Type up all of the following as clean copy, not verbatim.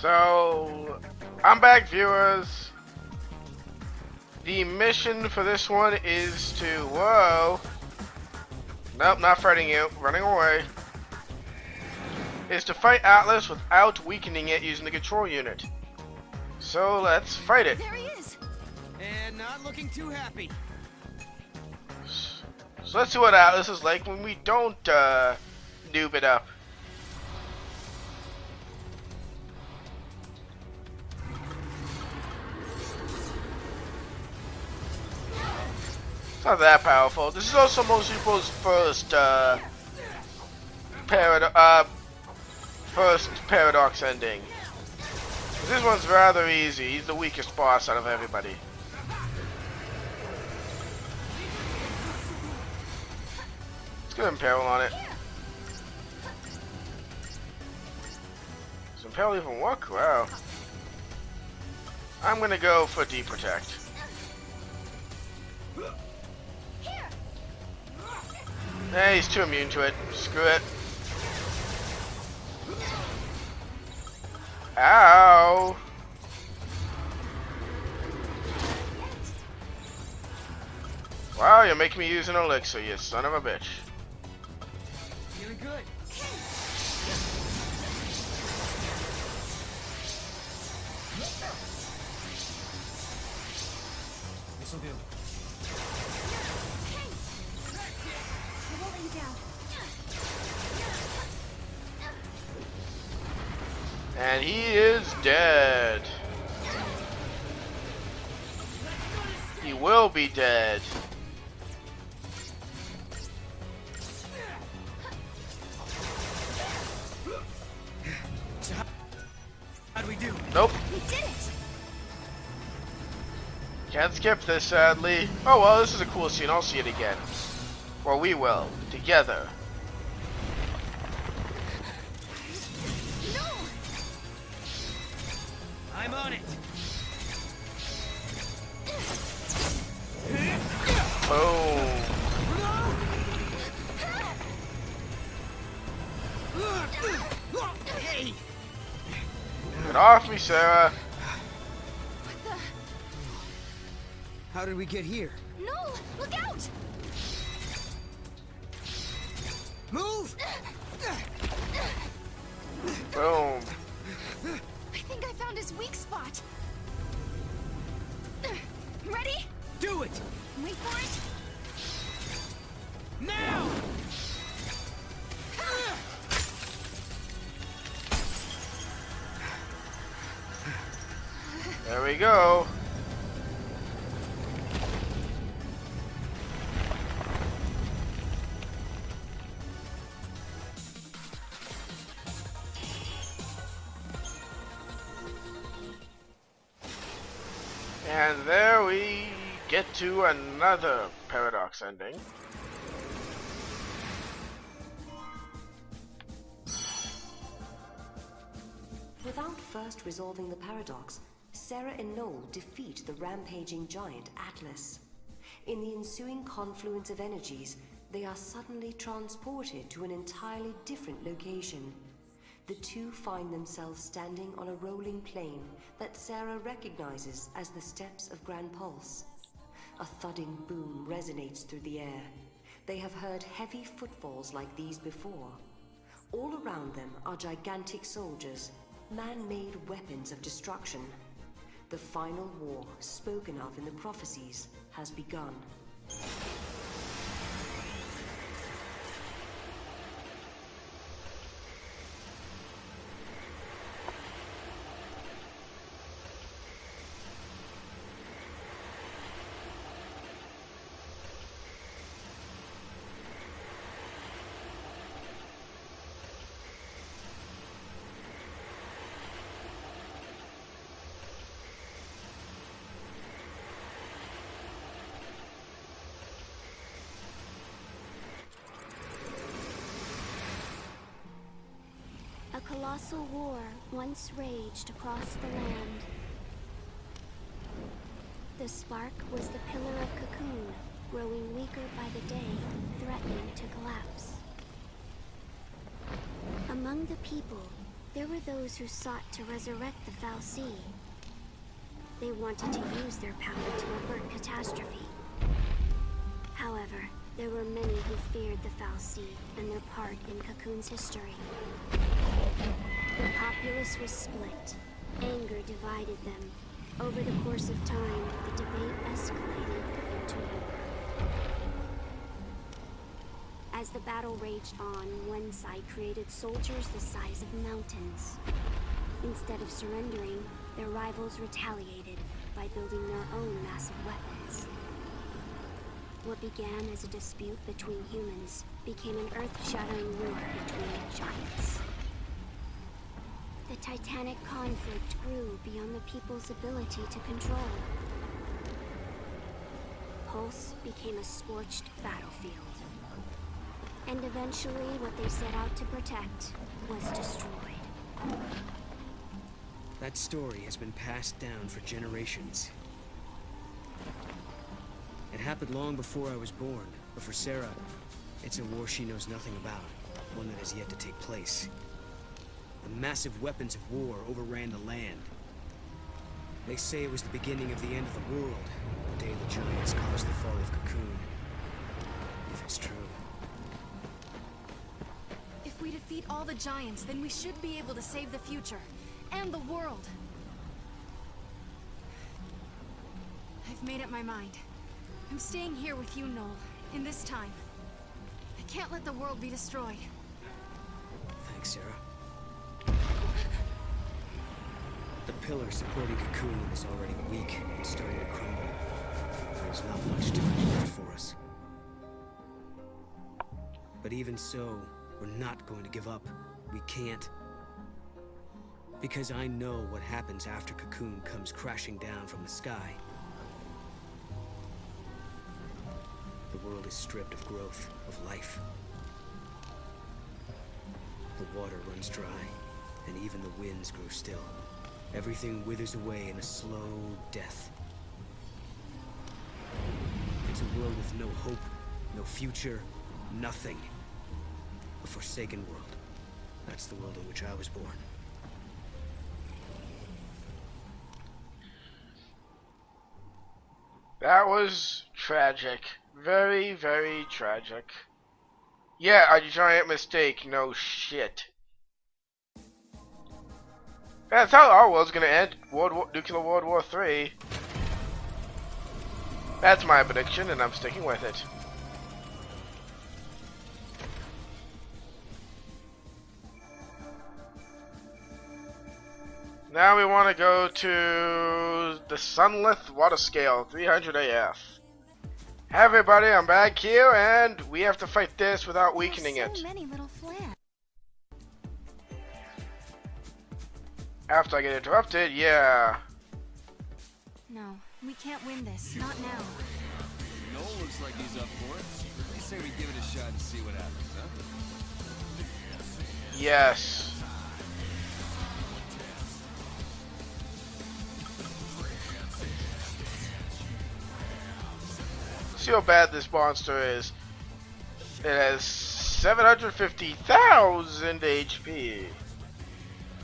So, I'm back, viewers. The mission for this one is to... Whoa. Nope, not fighting you. Running away. Is to fight Atlas without weakening it using the control unit. So, let's fight it. There he is. And not looking too happy. So let's see what Atlas is like when we don't noob it up. It's not that powerful. This is also most people's first paradox ending. This one's rather easy. He's the weakest boss out of everybody. Let's get Impale on it. Does Impale even work? Wow. I'm gonna go for Deprotect. Hey, he's too immune to it. Screw it. Ow! Wow, you're making me use an elixir, you son of a bitch. Feeling good. This'll do. I won't let you down. And he is dead. He will be dead. So how'd we do? Nope. We did it. Can't skip this, sadly. Oh well, this is a cool scene. I'll see it again. Or we will. Together. No. I'm on it. Boom. Hey! Get off me, Sarah. What the? How did we get here? No! Look out! Move! Boom. I think I found his weak spot. Ready? Do it! Wait for it. Now! There we go. And there we get to another paradox ending. Without first resolving the paradox, Sarah and Noel defeat the rampaging giant Atlas. In the ensuing confluence of energies, they are suddenly transported to an entirely different location. The two find themselves standing on a rolling plain that Sarah recognizes as the steps of Grand Pulse. A thudding boom resonates through the air. They have heard heavy footfalls like these before. All around them are gigantic soldiers, man-made weapons of destruction. The final war, spoken of in the prophecies, has begun. A colossal war once raged across the land. The spark was the pillar of cocoon, growing weaker by the day, threatening to collapse. Among the people, There were those who sought to resurrect the Fal'Cie. They wanted to use their power to avert catastrophe. However, there were many who feared the Fal'Cie and their part in Cocoon's history. The populace was split. Anger divided them. Over the course of time, the debate escalated into war. As the battle raged on, one side created soldiers the size of mountains. Instead of surrendering, their rivals retaliated by building their own massive weapons. What began as a dispute between humans became an earth-shattering war between giants. The titanic conflict grew beyond the people's ability to control. Pulse became a scorched battlefield. And eventually, what they set out to protect was destroyed. That story has been passed down for generations. It happened long before I was born, but for Sarah, it's a war she knows nothing about, one that has yet to take place. The massive weapons of war overran the land. They say it was the beginning of the end of the world, the day the giants caused the fall of Cocoon. If it's true. If we defeat all the giants, then we should be able to save the future. And the world. I've made up my mind. I'm staying here with you, Noel, in this time. I can't let the world be destroyed. Thanks, Sarah. The pillar supporting Cocoon is already weak and starting to crumble. There's not much time left for us. But even so, we're not going to give up. We can't. Because I know what happens after Cocoon comes crashing down from the sky. The world is stripped of growth, of life. The water runs dry, and even the winds grow still. Everything withers away in a slow death. It's a world with no hope, no future, nothing. A forsaken world. That's the world in which I was born. That was tragic. Very, very tragic. Yeah, a giant mistake. No shit. That's how our world's gonna end. Nuclear World War 3. That's my prediction, and I'm sticking with it. Now we want to go to the Sunlith Water Scale, 300 AF. Hey everybody, I'm back here, and we have to fight this without weakening it. So many little flares. After I get interrupted, yeah. No, we can't win this. Not now. Noel looks like he's up for it. What do you say we give it a shot and see what happens, huh? Yes. See how bad this monster is. It has 750,000 HP.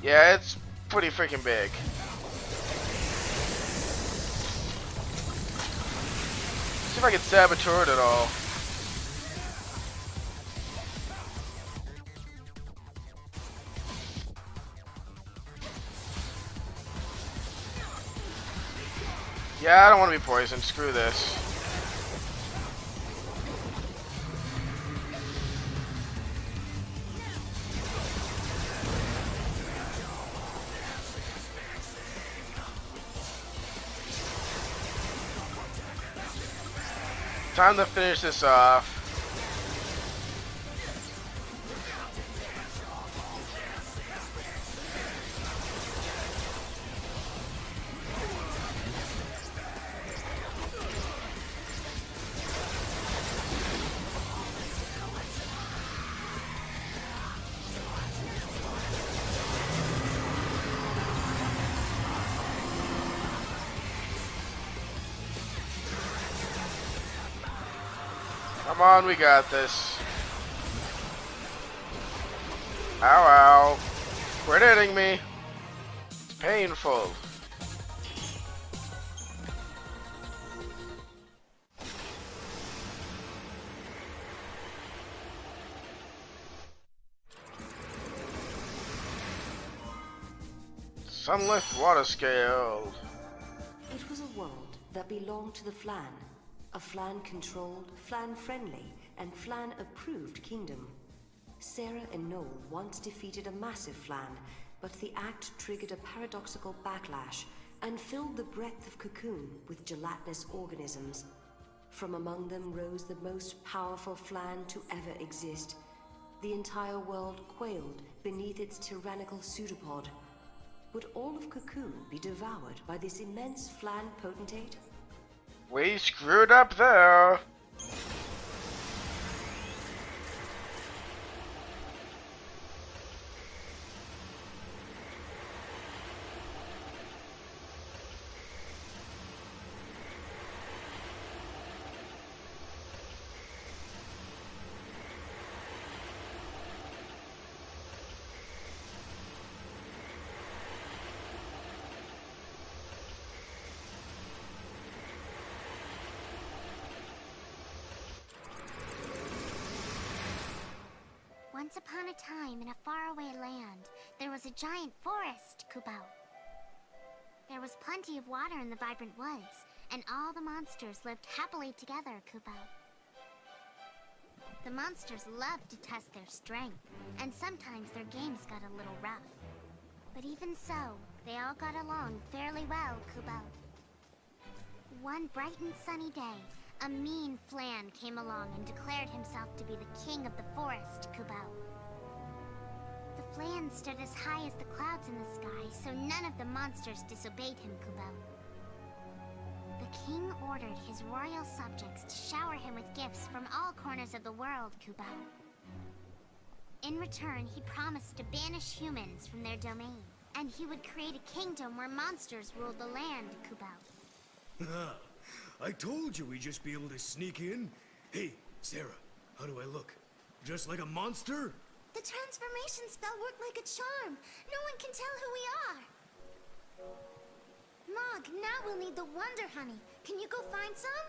Yeah, it's pretty freaking big. See if I can saboteur it at all. Yeah, I don't want to be poisoned. Screw this. Time to finish this off. Come on, we got this. Ow, ow. Quit hitting me. It's painful. Sunlift water scale. It was a world that belonged to the Flan. A Flan-controlled, Flan-friendly, and Flan-approved kingdom. Sarah and Noel once defeated a massive Flan, but the act triggered a paradoxical backlash and filled the breadth of Cocoon with gelatinous organisms. From among them rose the most powerful Flan to ever exist. The entire world quailed beneath its tyrannical pseudopod. Would all of Cocoon be devoured by this immense Flan potentate? We screwed up there. Once upon a time, in a faraway land, there was a giant forest, Kubao. There was plenty of water in the vibrant woods, and all the monsters lived happily together, Kubao. The monsters loved to test their strength, and sometimes their games got a little rough. But even so, they all got along fairly well, Kubao. One bright and sunny day, a mean Flan came along and declared himself to be the king of the forest, Kubao. The Flan stood as high as the clouds in the sky, so none of the monsters disobeyed him, Kubao. The king ordered his royal subjects to shower him with gifts from all corners of the world, Kubao. In return, he promised to banish humans from their domain, and he would create a kingdom where monsters ruled the land, Kubao. I told you we'd just be able to sneak in. Hey, Sarah, how do I look? Just like a monster? The transformation spell worked like a charm. No one can tell who we are. Mog, now we'll need the Wonder Honey. Can you go find some?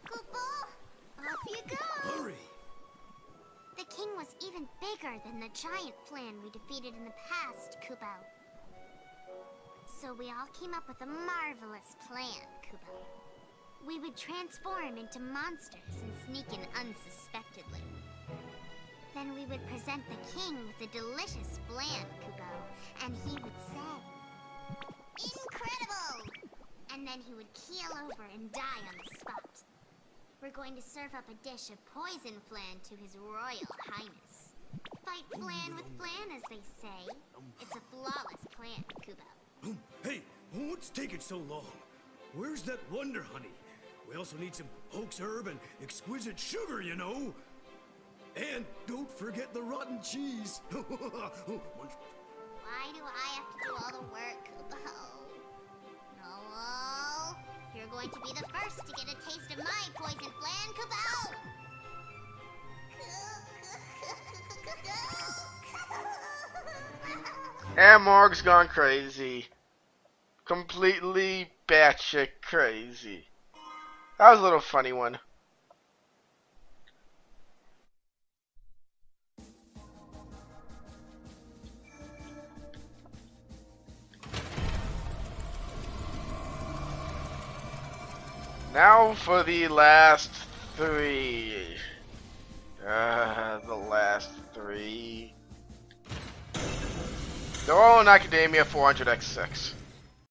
Kupo, off you go. Hurry! The king was even bigger than the giant Flan we defeated in the past, Kubao. So we all came up with a marvelous plan, Kubao. We would transform into monsters and sneak in unsuspectedly. Then we would present the king with a delicious Flan, Kubao, and he would say, "Incredible!" And then he would keel over and die on the spot. We're going to serve up a dish of poison Flan to his royal highness. Fight Flan with Flan, as they say. It's a flawless plan, Kubao. Hey, what's taking so long? Where's that Wonder Honey? We also need some hoax herb and exquisite sugar, you know. And don't forget the rotten cheese. Why do I have to do all the work, Kubao? Noel, you're going to be the first to get a taste of my poison Flan, Kubao. And Morg's gone crazy. Completely batshit crazy. That was a little funny one. Now for the last three. The last three. They're all in Academia 400x6.